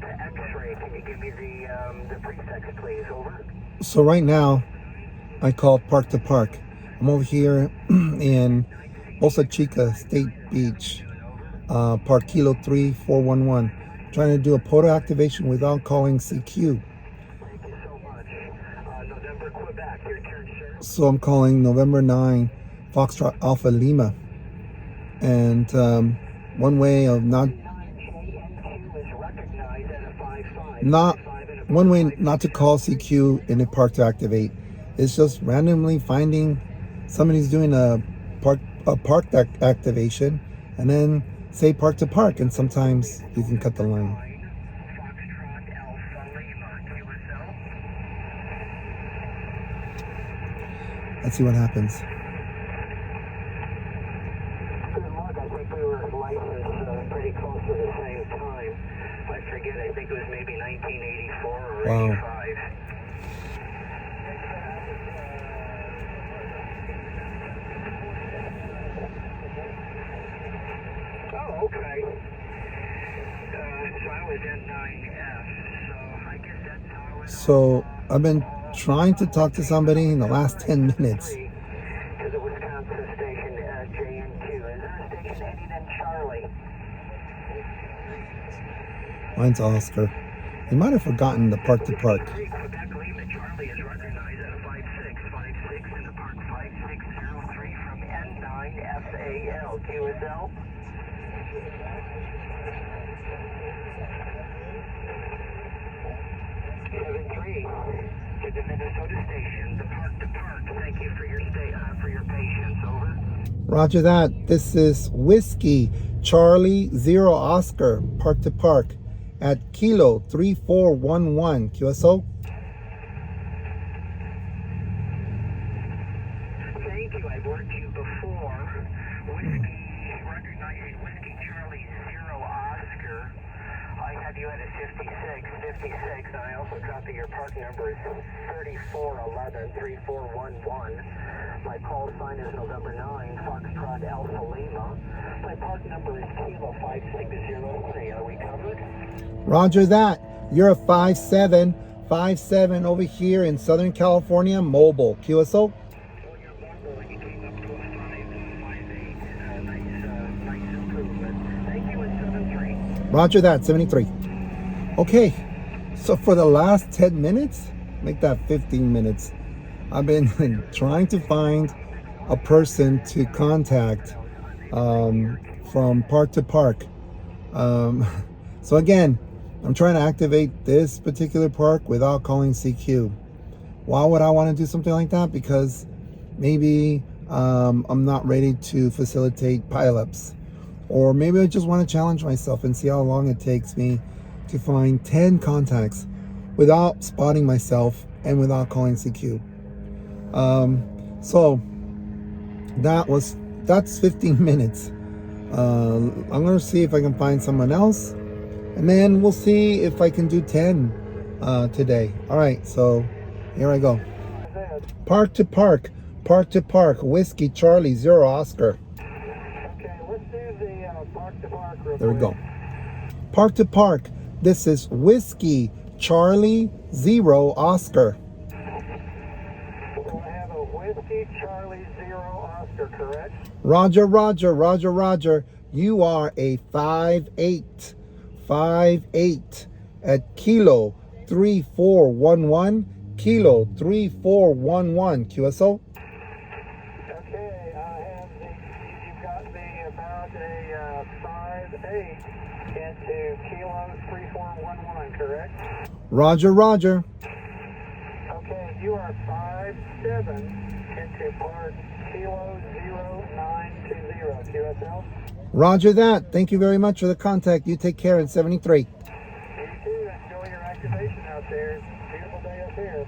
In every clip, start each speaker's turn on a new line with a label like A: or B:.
A: Delta X-ray. Can you give me the prefix, please? Over.
B: So right now, I called Park to Park. I'm over here in Boca Chica State Beach, Park Kilo 3411, trying to do a POTA activation without calling CQ.
A: Thank you so much. November, Quebec, your turn, sir.
B: So I'm calling November 9, Foxtrot Alpha Lima. And one way of not to call CQ in a park to activate is just randomly finding somebody's doing a park activation and then say park to park, and sometimes you can cut the line. Let's see what happens.
A: I think we were licensed pretty close to the same time. I forget, I think it was maybe 1984 or 85. Oh, okay. So I was in 9F, so I guess that's how it
B: So I've been trying to talk to somebody in the last 10 minutes.
A: to the Wisconsin station, JN2. Is there a station ending in Charlie?
B: Mine's Oscar. He might have forgotten the park to park.
A: Quebec Lima Charlie is recognized at a 5656 in the park 5603 from N9FAL. QSL. To the Minnesota station, the park to park. Thank you for your patience. Over.
B: Roger that. This is Whiskey Charlie 0 Oscar, park to park at Kilo 3411 QSO.
A: Thank you. I've worked you before. Recognizing Whiskey Charlie 0 Oscar. I had you at a 56, and I also dropped that your park number is 3411 3411. My call sign is November 9, Foxtrot Alpha Lima. My park number is Kilo 5603. Are we covered?
B: Roger that. You're a 5757 over here in Southern California, mobile. QSO.
A: Well, you're mobile and you came up to a 558. Nice improvement. Thank you at 73.
B: Roger that, 73. Okay, so for the last 10 minutes, make that 15 minutes, I've been trying to find a person to contact from park to park. So again, I'm trying to activate this particular park without calling CQ. Why would I want to do something like that? Because maybe I'm not ready to facilitate pileups. Or maybe I just want to challenge myself and see how long it takes me to find 10 contacts without spotting myself and without calling CQ. So that's 15 minutes. I'm going to see if I can find someone else, and then we'll see if I can do 10 today. All right, so here I go. Park to park, Whiskey Charlie 0 Oscar.
A: Okay, let's do the park to park.
B: There we go. Park to park. This is Whiskey Charlie 0 Oscar.
A: So I have a Whiskey Charlie 0 Oscar, correct?
B: Roger. You are a 58 at Kilo 3411. Kilo 3411 QSO.
A: Okay, you've got me about a 58 into Kilo 3411, correct?
B: Roger.
A: Okay, you are 57 into park Kilo 0920 QSL.
B: Roger that. Thank you very much for the contact. You take care in 73.
A: You too. Enjoy your activation out there. Beautiful day up here.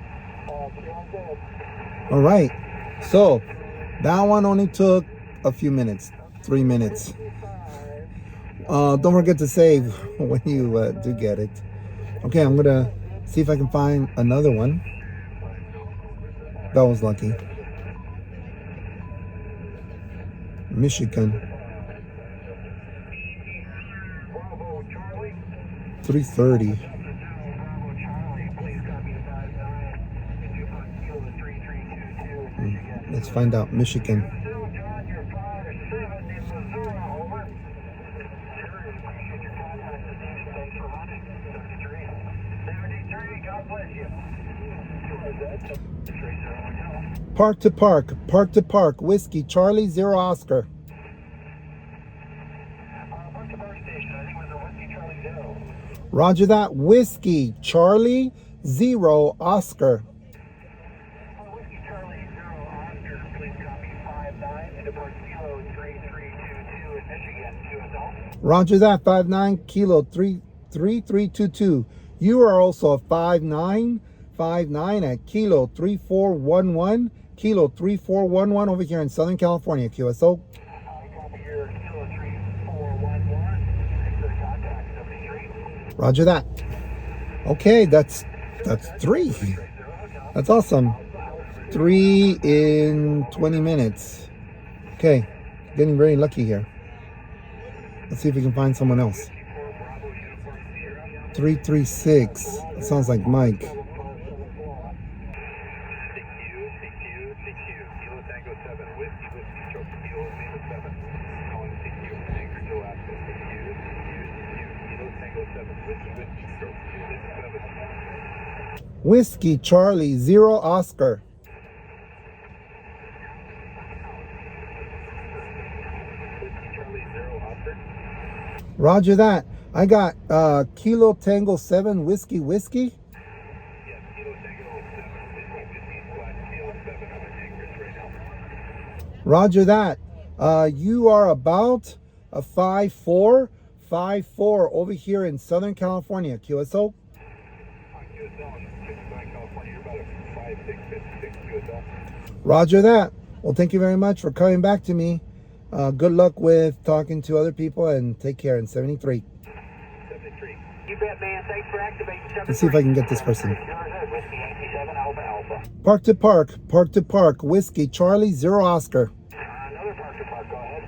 A: Feeling good.
B: All right. So that one only took a few minutes, 3 minutes. Don't forget to save when you do get it. Okay, I'm gonna see if I can find another one. That was lucky. Michigan. 3:30. Let's find out. Michigan. Park to park, park to park, Whiskey, Charlie, 0 Oscar. Roger that, Whiskey, Charlie, 0 Oscar.
A: Whiskey Charlie 0 Oscar, please copy 59 and depart Kilo 3322 in Michigan, QSO.
B: Roger that, 59 Kilo 3322. You are also a 5959 at Kilo 3411. Kilo 3411 over here in Southern California, QSO.
A: I copy your Kilo 3411. Thanks for the contact, 73.
B: Roger that. Okay, that's 3. That's awesome. 3 in 20 minutes. Okay, getting very lucky here. Let's see if we can find someone else. 336. That sounds like Mike. Whiskey Charlie 0 Oscar. Roger that. I got Kilo Tango 7 Whiskey Whiskey. Roger that. You are about a 5'4", 5'4" over here in Southern California, QSO. Roger that. Well, thank you very much for coming back to me. Good luck with talking to other people, and take care in 73.
A: 73. You bet, man. Thanks for activating 73.
B: Let's see if I can get this person.
A: Whiskey 87 Alpha Alpha.
B: Park to park, park to park, Whiskey Charlie 0 Oscar.
A: Another park to park, go ahead.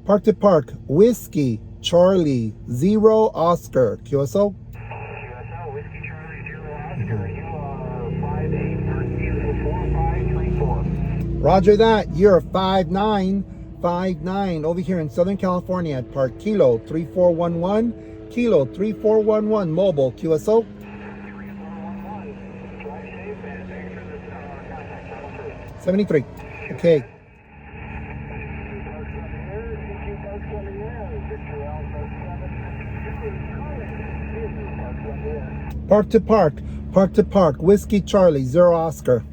B: Park to park, Whiskey Charlie 0 Oscar, QSO.
A: QSO, Whiskey Charlie 0 Oscar. You are 58 per Kilo 4534.
B: Roger that. You're 5959 over here in Southern California at Park Kilo 3411. Kilo 3411 mobile, QSO. 73. Okay. Park to park, park to park, Whiskey Charlie 0 Oscar.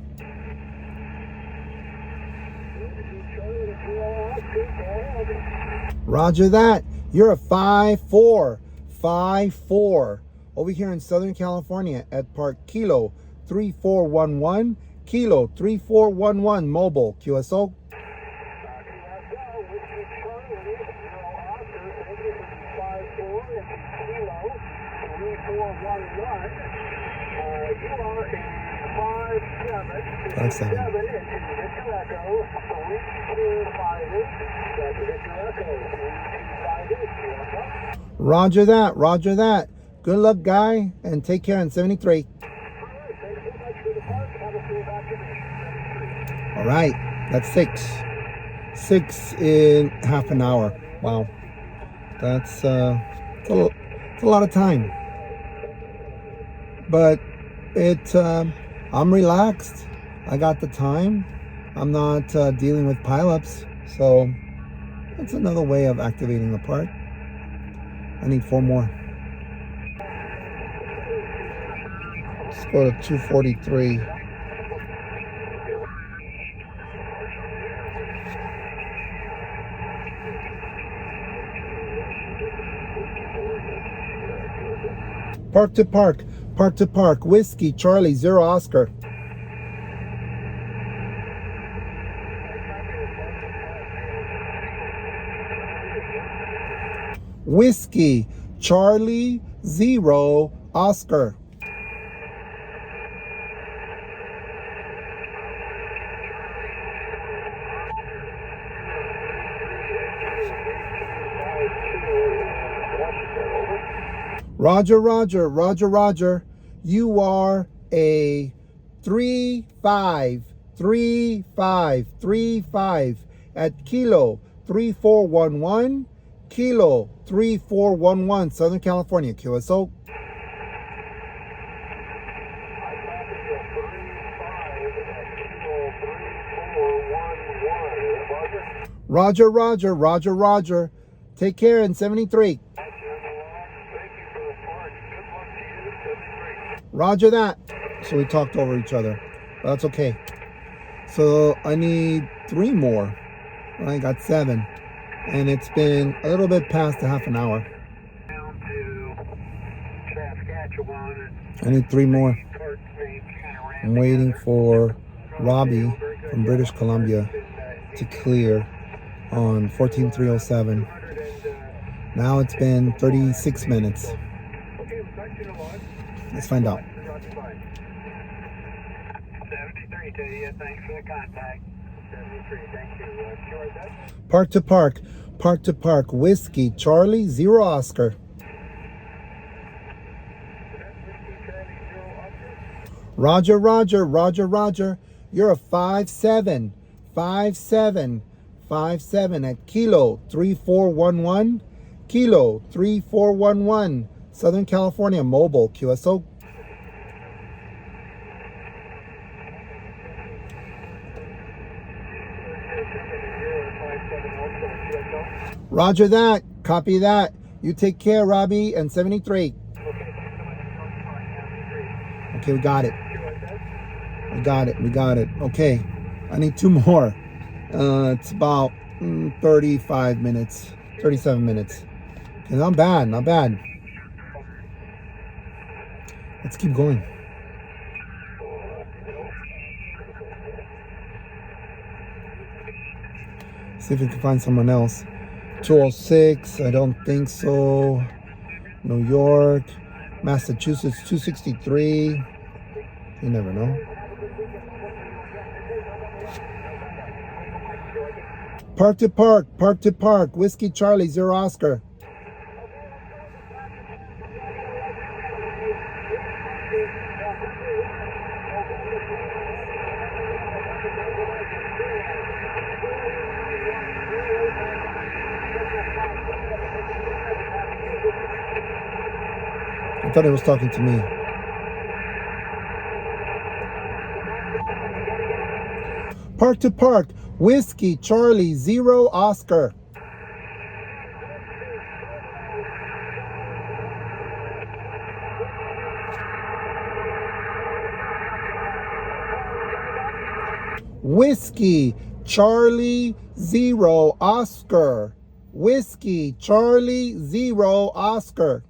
B: Roger that. You're a 5'4", 5'4" over here in Southern California at Park Kilo 3411. Kilo 3411 mobile, QSO. Five seven. Roger that, roger that. Good luck, guy, and take care in 73. All right, that's 6. 6 in half an hour. Wow, that's it's a lot of time. But I'm relaxed. I got the time. I'm not dealing with pileups, so that's another way of activating the part. I need 4 more. Let's go to 243. Park to park, park to park, Whiskey Charlie 0 Oscar. Whiskey Charlie 0 Oscar. Roger, Roger, Roger, Roger. You are a 353535 at Kilo 3411, Kilo 3411, Southern California, QSO. Roger, Roger, Roger, Roger. Take care in 73. Roger that. So we talked over each other. But that's okay. So I need 3 more. I got 7. And it's been a little bit past a half an hour. I need 3 more. I'm waiting for Robbie from British Columbia to clear on 14307. Now it's been 36 minutes. Let's find out.
A: 73 to you. Thanks for the contact. 73, thank you.
B: Park to park. Park to park. Whiskey Charlie 0 Oscar. Roger, Roger, Roger, Roger. You're a 5'7", 5'7", 5'7" at Kilo 3411, Kilo 3411, Southern California, mobile, QSO. Roger that. Copy that. You take care, Robbie, and 73. Okay, we got it. We got it. We got it. Okay. I need 2 more. It's about 35 minutes. 37 minutes. Okay, not bad. Not bad. Let's keep going. See if we can find someone else. 206, I don't think so. New York, Massachusetts, 263. You never know. Park to park, park to park. Whiskey Charlie 0 Oscar. I thought he was talking to me. Park to park. Whiskey Charlie 0 Oscar. Whiskey Charlie 0 Oscar. Whiskey Charlie 0 Oscar.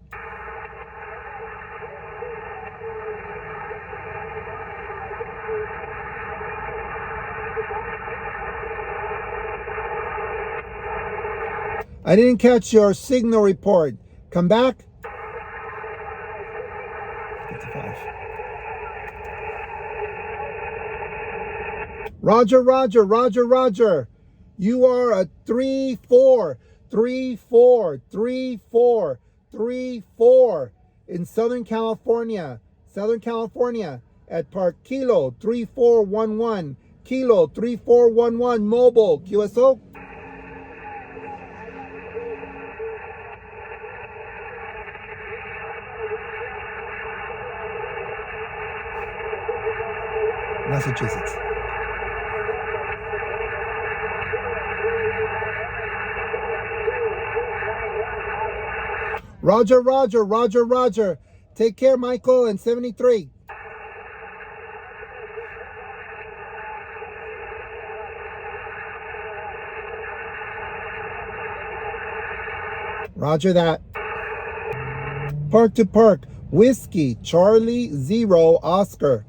B: I didn't catch your signal report. Come back. 55. Roger, Roger, Roger, Roger. You are a 34, 34, 34, 34 in Southern California. Southern California at Park Kilo 3411. Kilo 3411 mobile. QSO. Massachusetts. Roger, Roger, Roger, Roger. Take care, Michael, and 73. Roger that. Park to park. Whiskey Charlie 0 Oscar.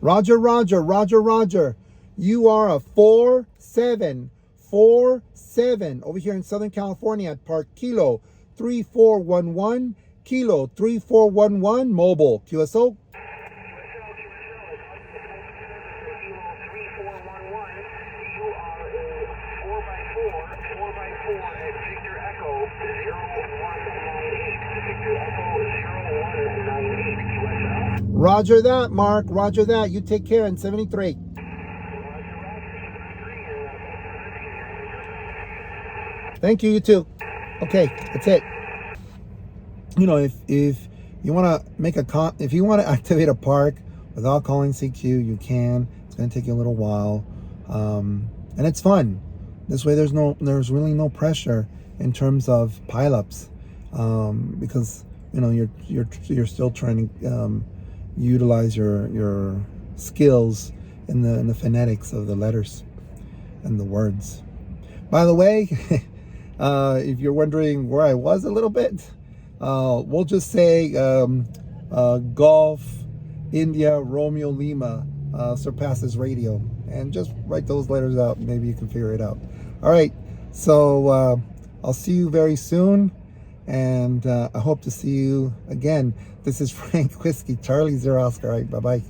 B: Roger, Roger, Roger, Roger. You are a 4747 over here in Southern California at Park Kilo 3411, Kilo 3411 mobile. QSO. Roger that, Mark. Roger that. You take care in 73. Thank you. You too. Okay, that's it. You know, if you want to make if you want to activate a park without calling CQ, you can. It's going to take you a little while, and it's fun. This way, there's really no pressure in terms of pileups, because you know you're still trying to utilize your skills in the phonetics of the letters and the words. By the way, if you're wondering where I was a little bit, we'll just say Golf India Romeo Lima surpasses radio, and just write those letters out. Maybe you can figure it out. All right, so I'll see you very soon, and I hope to see you again. This is Frank Whiskey Charlie 0 Oscar. All right, bye-bye.